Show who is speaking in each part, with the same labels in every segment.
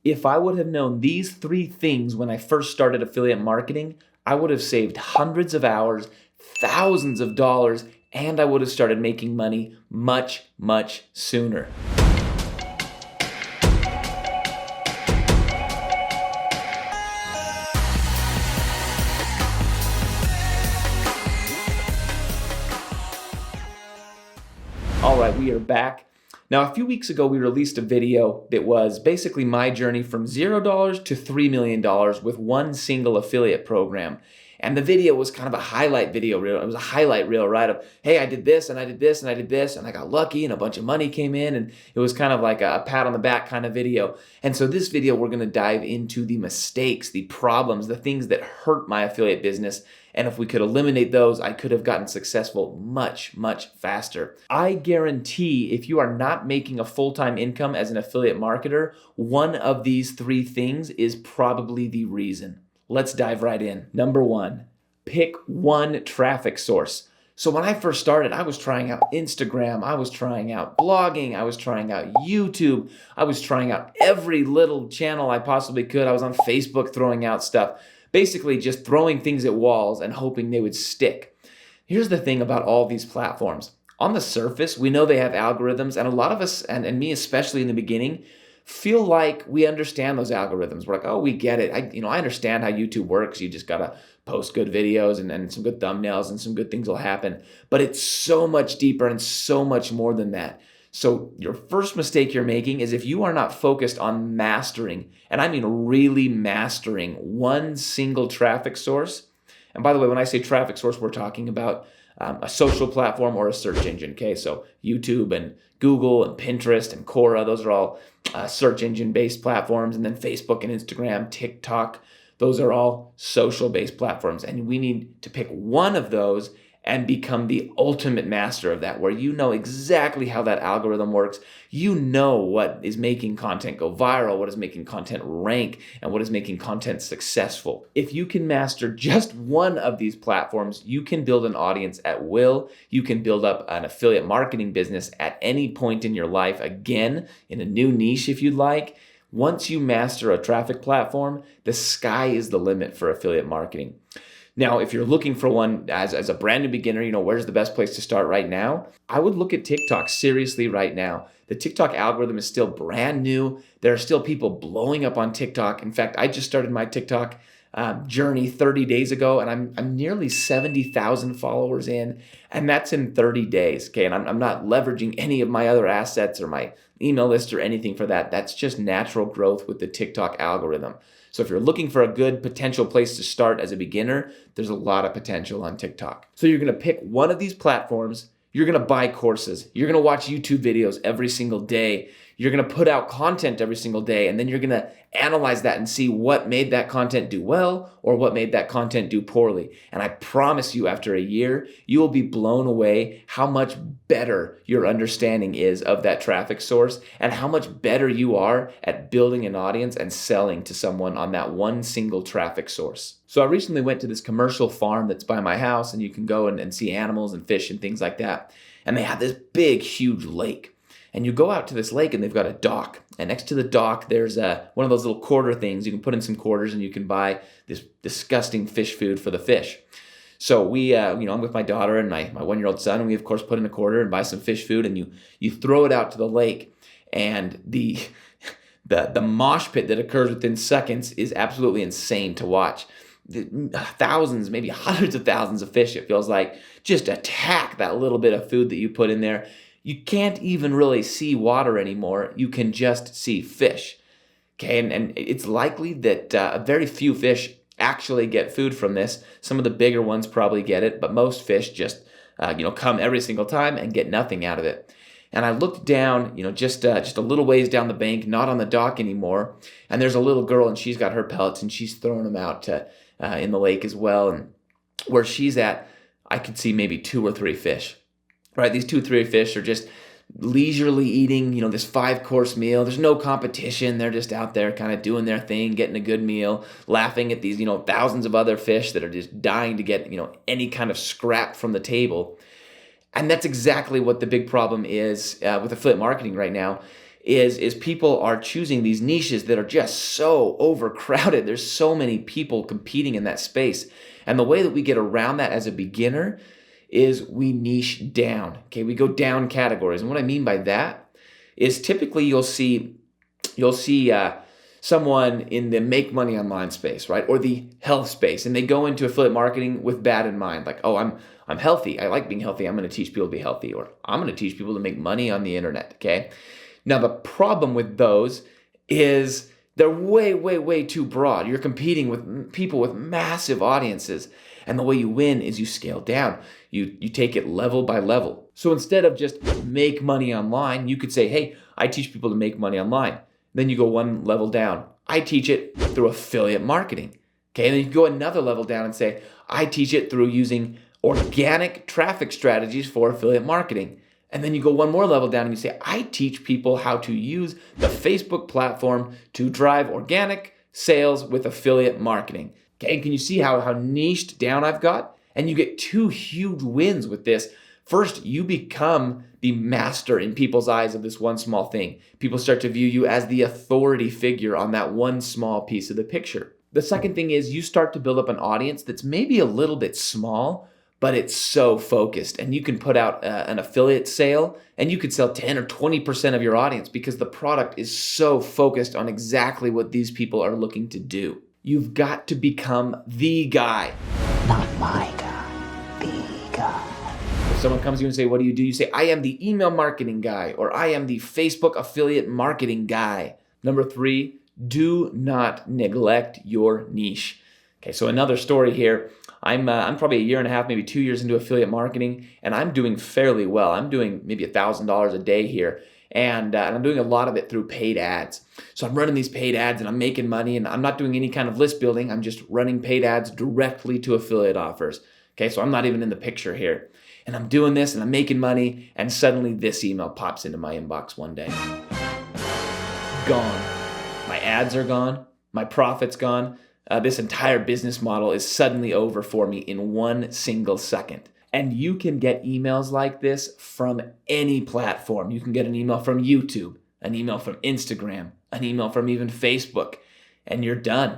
Speaker 1: If I would have known these 3 things when I first started affiliate marketing, I would have saved hundreds of hours, thousands of dollars, and I would have started making money much, much sooner. All right, we are back. Now, a few weeks ago, we released a video that was basically my journey from $0 to $3 million with one single affiliate program. And the video was kind of a highlight video reel. It was a highlight reel, right? Of, hey, I did this and I did this and I did this and I got lucky and a bunch of money came in, and it was kind of like a pat on the back kind of video. And so this video, we're going to dive into the mistakes, the problems, the things that hurt my affiliate business. And if we could eliminate those, I could have gotten successful much, much faster. I guarantee if you are not making a full-time income as an affiliate marketer, one of these 3 things is probably the reason. Let's dive right in. Number 1, pick one traffic source. So when I first started, I was trying out Instagram, I was trying out blogging, I was trying out YouTube, I was trying out every little channel I possibly could. I was on Facebook throwing out stuff. Basically just throwing things at walls and hoping they would stick. Here's the thing about all these platforms. On the surface, we know they have algorithms, and a lot of us, and me especially in the beginning, feel like we understand those algorithms. We're like, oh, we get it. I understand how YouTube works. You just gotta post good videos and some good thumbnails and some good things will happen. But it's so much deeper and so much more than that. So your first mistake you're making is if you are not focused on mastering, and I mean really mastering, one single traffic source. And by the way, when I say traffic source, we're talking about a social platform or a search engine. Okay, so YouTube and Google and Pinterest and Quora, those are all search engine based platforms. And then Facebook and Instagram, TikTok, those are all social based platforms. And we need to pick one of those and become the ultimate master of that, where you know exactly how that algorithm works. You know what is making content go viral, what is making content rank, and what is making content successful. If you can master just one of these platforms, you can build an audience at will. You can build up an affiliate marketing business at any point in your life, again, in a new niche if you'd like. Once you master a traffic platform, the sky is the limit for affiliate marketing. Now, if you're looking for one as a brand new beginner, where's the best place to start right now? I would look at TikTok seriously right now. The TikTok algorithm is still brand new. There are still people blowing up on TikTok. In fact, I just started my TikTok journey 30 days ago, and I'm nearly 70,000 followers in, and that's in 30 days. Okay, and I'm not leveraging any of my other assets or my email list or anything for that. That's just natural growth with the TikTok algorithm. So if you're looking for a good potential place to start as a beginner, there's a lot of potential on TikTok. So you're going to pick one of these platforms. You're going to buy courses. You're going to watch YouTube videos every single day. You're going to put out content every single day, and then you're going to analyze that and see what made that content do well or what made that content do poorly. And I promise you, after a year, you will be blown away how much better your understanding is of that traffic source and how much better you are at building an audience and selling to someone on that one single traffic source. So I recently went to this commercial farm that's by my house, and you can go and see animals and fish and things like that. And they have this big, huge lake. And you go out to this lake and they've got a dock. And next to the dock, there's one of those little quarter things. You can put in some quarters and you can buy this disgusting fish food for the fish. So we, I'm with my daughter and my 1-year-old son, and we of course put in a quarter and buy some fish food, and you throw it out to the lake, and the mosh pit that occurs within seconds is absolutely insane to watch. Thousands, maybe hundreds of thousands of fish, it feels like, just attack that little bit of food that you put in there. You can't even really see water anymore. You can just see fish. Okay, and it's likely that very few fish actually get food from this. Some of the bigger ones probably get it, but most fish just come every single time and get nothing out of it. And I looked down, just a little ways down the bank, not on the dock anymore. And there's a little girl, and she's got her pellets, and she's throwing them out in the lake as well. And where she's at, I could see maybe 2 or 3 fish. Right, these 2 or 3 fish are just leisurely eating, this 5-course meal. There's no competition. They're just out there kind of doing their thing, getting a good meal, laughing at these, thousands of other fish that are just dying to get, any kind of scrap from the table. And that's exactly what the big problem is with affiliate marketing right now. is people are choosing these niches that are just so overcrowded. There's so many people competing in that space. And the way that we get around that as a beginner is we niche down. Okay, we go down categories. And what I mean by that is typically you'll see someone in the make money online space, right? Or the health space, and they go into affiliate marketing with that in mind. Like, oh, I'm healthy. I like being healthy. I'm going to teach people to be healthy, or I'm going to teach people to make money on the internet, okay? Now, the problem with those is they're way, way, way too broad. You're competing with people with massive audiences. And the way you win is you scale down. You take it level by level. So instead of just make money online, you could say, hey, I teach people to make money online. Then you go one level down. I teach it through affiliate marketing. Okay, and then you go another level down and say, I teach it through using organic traffic strategies for affiliate marketing. And then you go one more level down and you say, I teach people how to use the Facebook platform to drive organic sales with affiliate marketing. Okay, can you see how niched down I've got? And you get two huge wins with this. First, you become the master in people's eyes of this one small thing. People start to view you as the authority figure on that one small piece of the picture. The second thing is you start to build up an audience that's maybe a little bit small, but it's so focused. And you can put out an affiliate sale and you could sell 10 or 20% of your audience because the product is so focused on exactly what these people are looking to do. You've got to become the guy.
Speaker 2: Not my guy, the guy.
Speaker 1: If someone comes to you and say, what do? You say, I am the email marketing guy, or I am the Facebook affiliate marketing guy. Number 3, do not neglect your niche. Okay, so another story here. I'm probably a year and a half, maybe 2 years into affiliate marketing, and I'm doing fairly well. I'm doing maybe $1,000 a day here, and I'm doing a lot of it through paid ads. So I'm running these paid ads, and I'm making money, and I'm not doing any kind of list building. I'm just running paid ads directly to affiliate offers. Okay, so I'm not even in the picture here. And I'm doing this, and I'm making money, and suddenly this email pops into my inbox one day. Gone. My ads are gone. My profit's gone. This entire business model is suddenly over for me in one single second. And you can get emails like this from any platform. You can get an email from YouTube, an email from Instagram, an email from even Facebook, and you're done.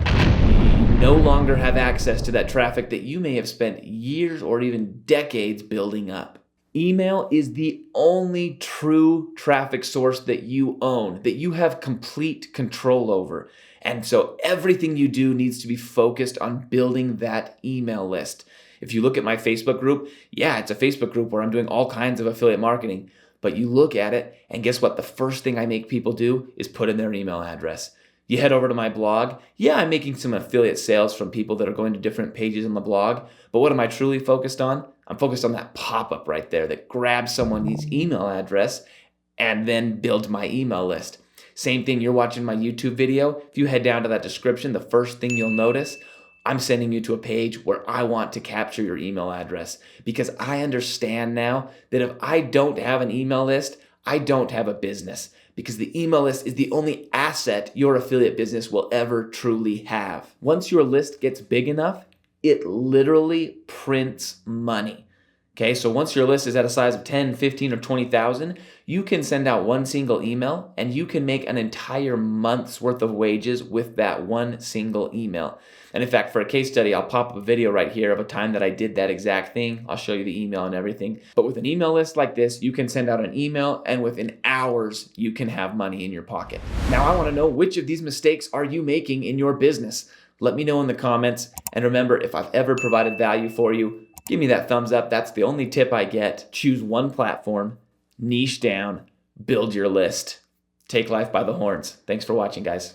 Speaker 1: You no longer have access to that traffic that you may have spent years or even decades building up. Email is the only true traffic source that you own, that you have complete control over. And so everything you do needs to be focused on building that email list. If you look at my Facebook group, yeah, it's a Facebook group where I'm doing all kinds of affiliate marketing. But you look at it, and guess what? The first thing I make people do is put in their email address. You head over to my blog. Yeah, I'm making some affiliate sales from people that are going to different pages on the blog. But what am I truly focused on? I'm focused on that pop-up right there that grabs someone's email address and then builds my email list. Same thing, you're watching my YouTube video. If you head down to that description, the first thing you'll notice, I'm sending you to a page where I want to capture your email address because I understand now that if I don't have an email list, I don't have a business because the email list is the only asset your affiliate business will ever truly have. Once your list gets big enough, it literally prints money. Okay, so once your list is at a size of 10, 15, or 20,000, you can send out one single email and you can make an entire month's worth of wages with that one single email. And in fact, for a case study, I'll pop up a video right here of a time that I did that exact thing. I'll show you the email and everything. But with an email list like this, you can send out an email and within hours, you can have money in your pocket. Now, I want to know which of these mistakes are you making in your business? Let me know in the comments. And remember, if I've ever provided value for you, give me that thumbs up. That's the only tip I get. Choose one platform, niche down, build your list. Take life by the horns. Thanks for watching, guys.